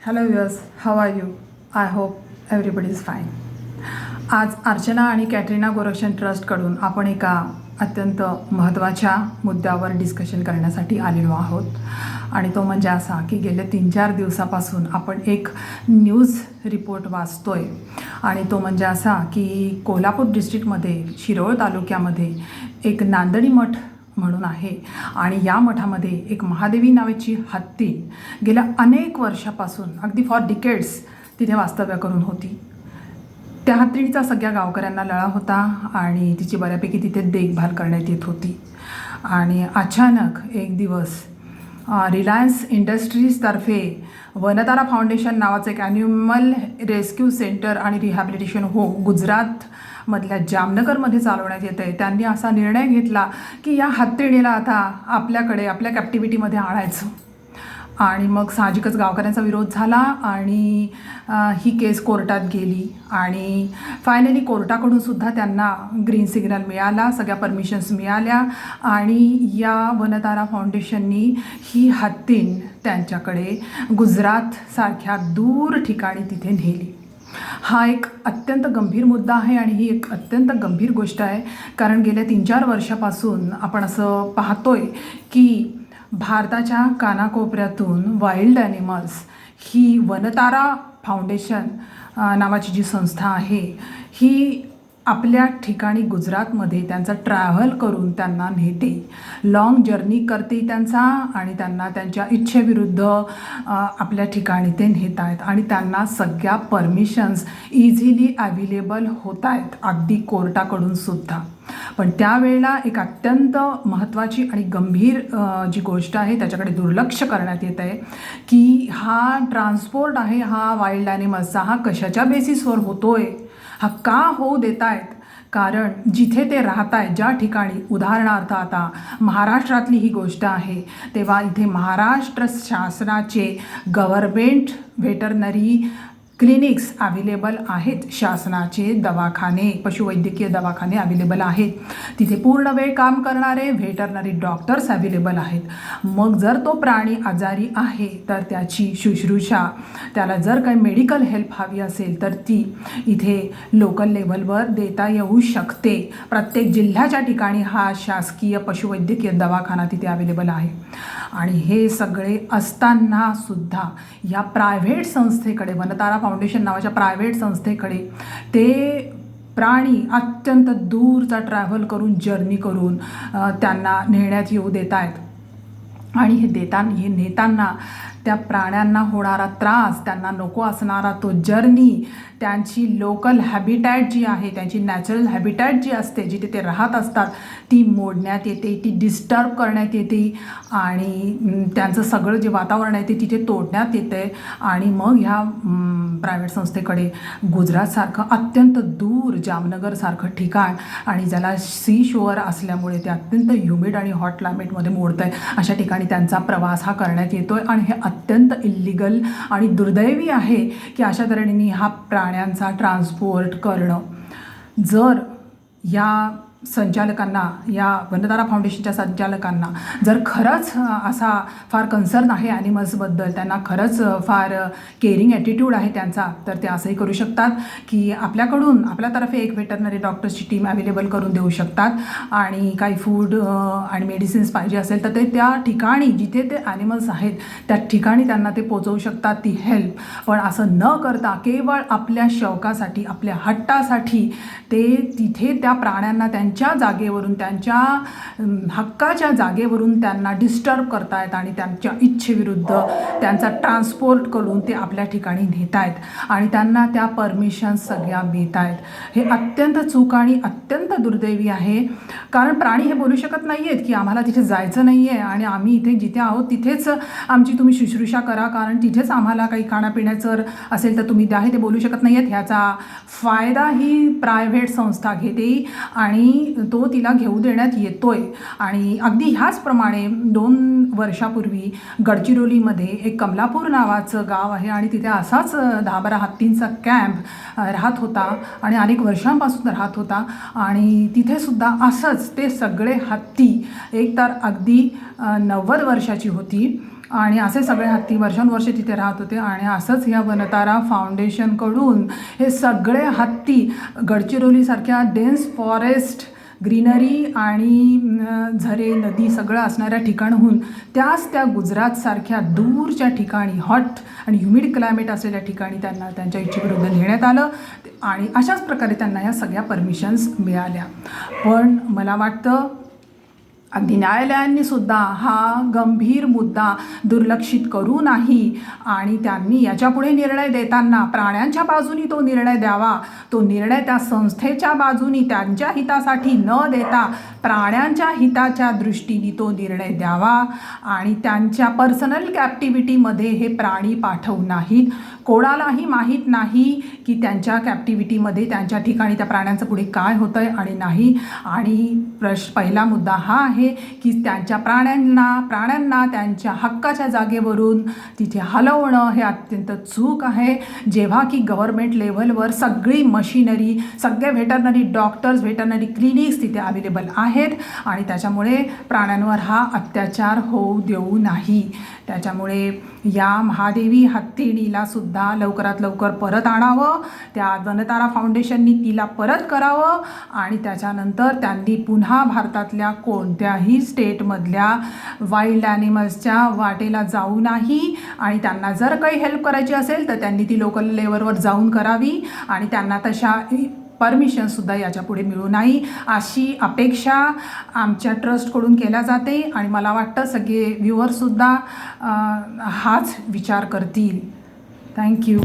Hello viewers, how are you? I hope everybody is fine. आज अर्चना आणि कॅटरीना गोरक्षण ट्रस्टकडून आपण एका अत्यंत महत्त्वाच्या मुद्द्यावर डिस्कशन करण्यासाठी आलेलो आहोत. आणि तो म्हणजे असा की गेल्या 3-4 दिवसापासून आपण एक न्यूज रिपोर्ट वाचतोय. आणि तो म्हणजे असा की कोल्हापूर डिस्ट्रिक्टमध्ये शिरोळ तालुक्यामध्ये एक नांदणी मठ म्हणून आहे. आणि या मठामध्ये एक महादेवी नावाची हत्ती गेल्या अनेक वर्षापासून अगदी फॉर डिकेड्स तिथे वास्तव्य करून होती. त्या हत्तीचा सगळ्या गावकऱ्यांना लळा होता आणि तिची बऱ्यापैकी तिथे देखभाल करण्यात येत होती. आणि अचानक एक दिवस रिलायन्स इंडस्ट्रीजतर्फे वनतारा फाउंडेशन नावाचं एक ॲनिमल रेस्क्यू सेंटर आणि रिहॅबिलिटेशन होम गुजरातमधल्या जामनगरमध्ये चालवण्यात येत आहे. त्यांनी असा निर्णय घेतला की या हत्तीणीला आता आपल्याकडे आपल्या कॅप्टिव्हिटीमध्ये आणायचं. आणि मग साहजिकच गावकऱ्यांचा विरोध झाला आणि ही केस कोर्टात गेली. आणि फायनली कोर्टाकडूनसुद्धा त्यांना ग्रीन सिग्नल मिळाला, सगळ्या परमिशन्स मिळाल्या आणि या वनतारा फाउंडेशननी ही हत्तीण त्यांच्याकडे गुजरातसारख्या दूर ठिकाणी तिथे नेली. हा एक अत्यंत गंभीर मुद्दा आहे आणि ही एक अत्यंत गंभीर गोष्ट आहे. कारण गेल्या 3-4 वर्षापासून आपण असं पाहतोय की भारताच्या कानाकोपऱ्यातून वाईल्ड ॲनिमल्स ही वनतारा फाउंडेशन नावाची जी संस्था आहे ही आपल्या ठिकाणी गुजरातमध्ये त्यांचा ट्रॅव्हल करून त्यांना नेते, लाँग जर्नी करते त्यांचा आणि त्यांना त्यांच्या इच्छेविरुद्ध आपल्या ठिकाणी ते नेत आहेत. आणि त्यांना सगळ्या परमिशन्स इझिली अवेलेबल होत आहेत, अगदी कोर्टाकडून सुद्धा. पण त्यावेळेला एक अत्यंत महत्त्वाची आणि गंभीर जी गोष्ट आहे त्याच्याकडे दुर्लक्ष करण्यात येत आहे की हा ट्रान्सपोर्ट आहे हा वाईल्ड ॲनिमल्सचा हा कशाच्या बेसिसवर होतो आहे, हा का होऊ देत आहेत. कारण जिथे ते राहत आहेत ज्या ठिकाणी, उदाहरणार्थ आता महाराष्ट्रातली ही गोष्ट आहे, तेव्हा इथे महाराष्ट्र शासनाचे गव्हर्मेंट व्हेटरनरी क्लिनिक्स अवेलेबल आहेत. शासनाचे दवाखाने, पशुवैद्यकीय दवाखाने अवेलेबल आहेत. तिथे पूर्ण वेळ काम करणारे व्हेटरनरी डॉक्टर्स अवेलेबल आहेत. मग जर तो प्राणी आजारी आहे तर त्याची शुश्रूषा, त्याला जर काही मेडिकल हेल्प हवी असेल तर ती इथे लोकल लेवलवर देता येऊ शकते. प्रत्येक जिल्ह्याच्या ठिकाणी हा शासकीय पशुवैद्यकीय दवाखाना तिथे अवेलेबल आहे. आणि हे सगळे असताना सुद्धा या प्रायव्हेट संस्थेकडे, वनतारा फाउंडेशन नावाच्या प्रायव्हेट संस्थेकडे ते प्राणी अत्यंत दूरचा ट्रॅव्हल करून, जर्नी करून त्यांना नेण्यात येऊ देत आहेत. आणि हे नेताना त्या प्राण्यांना होणारा त्रास, त्यांना नको असणारा तो जर्नी, त्यांची लोकल हॅबिटॅट जी आहे, त्यांची नॅचरल हॅबिटॅट जी असते जिथे ते राहत असतात ती मोडण्यात येते, ती डिस्टर्ब करण्यात येते आणि त्यांचं सगळं जे वातावरण आहे ते तिथे तोडण्यात येतं. आणि मग ह्या प्रायव्हेट संस्थेकडे गुजरातसारखं अत्यंत दूर जामनगरसारखं ठिकाण आणि ज्याला सी शोअर असल्यामुळे ते अत्यंत ह्युमिड आणि हॉट क्लायमेटमध्ये मोडतं आहे, अशा ठिकाणी त्यांचा प्रवास हा करण्यात येतो आहे. आणि हे अत्यंत इल्लिगल आणि दुर्दैवी आहे की अशा तऱ्हेने हा प्राण्यांचा ट्रान्सपोर्ट करणं. जर या संचालकांना, या वनतारा फाउंडेशनच्या संचालकांना जर खरंच असा फार कन्सर्न आहे ॲनिमल्सबद्दल, त्यांना खरंच फार केअरिंग ॲटिट्यूड आहे त्यांचा, तर ते असंही करू शकतात की आपल्यातर्फे एक व्हेटरनरी डॉक्टर्सची टीम अवेलेबल करून देऊ शकतात. आणि काही फूड आणि मेडिसिन्स पाहिजे असेल तर ते त्या ठिकाणी जिथे ते ॲनिमल्स आहेत त्या ठिकाणी त्यांना ते पोचवू शकतात, ती हेल्प. पण असं न करता केवळ आपल्या शौकासाठी, आपल्या हट्टासाठी ते तिथे त्या प्राण्यांना त्यांच्या जागेवरून, त्यांच्या हक्काच्या जागेवरून त्यांना डिस्टर्ब करतायत आणि त्यांच्या इच्छेविरुद्ध त्यांचा ट्रान्सपोर्ट करून ते आपल्या ठिकाणी नेत आहेत आणि त्यांना त्या परमिशन्स सगळ्या मिळत आहेत. हे अत्यंत चूक आणि अत्यंत दुर्दैवी आहे. कारण प्राणी हे बोलू शकत नाही आहेत की आम्हाला तिथे जायचं नाही आहे आणि आम्ही इथे जिथे आहोत तिथेच आमची तुम्ही शुश्रूषा करा, कारण तिथेच आम्हाला काही खाण्यापिण्याचं असेल तर तुम्ही द्या. हे ते बोलू शकत नाही आहेत. ह्याचा फायदा ही प्रायव्हेट संस्था घेते आणि तो तिला घेऊ देण्यात येतोय. आणि अगदी ह्याचप्रमाणे 2 वर्षापूर्वी गडचिरोलीमध्ये एक कमलापूर नावाचं गाव आहे आणि तिथे असाच 10-12 हत्तींचा कॅम्प राहत होता आणि अनेक वर्षांपासून राहत होता. आणि तिथेसुद्धा असंच ते सगळे हत्ती, एक तर अगदी 90 वर्षाची होती आणि असे सगळे हत्ती वर्षानुवर्षे तिथे राहत होते. आणि असंच या वनतारा फाउंडेशनकडून हे सगळे हत्ती गडचिरोलीसारख्या डेन्स फॉरेस्ट, ग्रीनरी आणि झरे, नदी सगळं असणाऱ्या ठिकाणहून त्या गुजरातसारख्या दूरच्या ठिकाणी, हॉट आणि ह्युमिड क्लायमेट असलेल्या ठिकाणी त्यांना त्यांच्या इच्छेविरुद्ध नेण्यात आलं. आणि अशाच प्रकारे त्यांना या सगळ्या परमिशन्स मिळाल्या. पण मला वाटतं अगदी न्यायालयांनीसुद्धा हा गंभीर मुद्दा दुर्लक्षित करू नाही आणि त्यांनी याच्यापुढे निर्णय देताना प्राण्यांच्या बाजूनी तो निर्णय द्यावा. तो निर्णय त्या संस्थेच्या बाजूनी त्यांच्या हितासाठी न देता प्राण्यांच्या हिताच्या दृष्टीने तो निर्णय द्यावा. आणि त्यांच्या पर्सनल कॅप्टिव्हिटीमध्ये हे प्राणी पाठवू नाहीत. कोणालाही माहीत नाही की त्यांच्या कॅप्टिव्हिटीमध्ये त्यांच्या ठिकाणी त्या प्राण्यांचं पुढे काय होतं आहे आणि नाही. आणि पहिला मुद्दा हा आहे की त्यांच्या प्राण्यांना त्यांच्या हक्काच्या जागेवरून तिथे हलवणं हे अत्यंत चूक आहे. जेव्हा की गव्हर्मेंट लेव्हलवर सगळी मशिनरी, सगळे व्हेटरनरी डॉक्टर्स, व्हेटरनरी क्लिनिक्स तिथे अवेलेबल आहेत आणि त्याच्यामुळे प्राण्यांवर हा अत्याचार होऊ देऊ नाही. त्याच्यामुळे या महादेवी हत्तीणीलासुद्धा लवकरात लवकर परत आणावं. त्या वनतारा फाउंडेशननी तिला परत करावं आणि त्याच्यानंतर त्यांनी पुन्हा भारतातल्या कोणत्याही स्टेटमधल्या वाईल्ड ॲनिमल्सच्या वाटेला जाऊ नाही. आणि त्यांना जर काही हेल्प करायची असेल तर त्यांनी ती लोकल लेवलवर जाऊन करावी आणि त्यांना तशा परमिशनसुद्धा याच्यापुढे मिळू नाही अशी अपेक्षा आमच्या ट्रस्टकडून केल्या जाते. आणि मला वाटतं सगळे व्ह्युअर्ससुद्धा हाच विचार करतील. थँक्यू.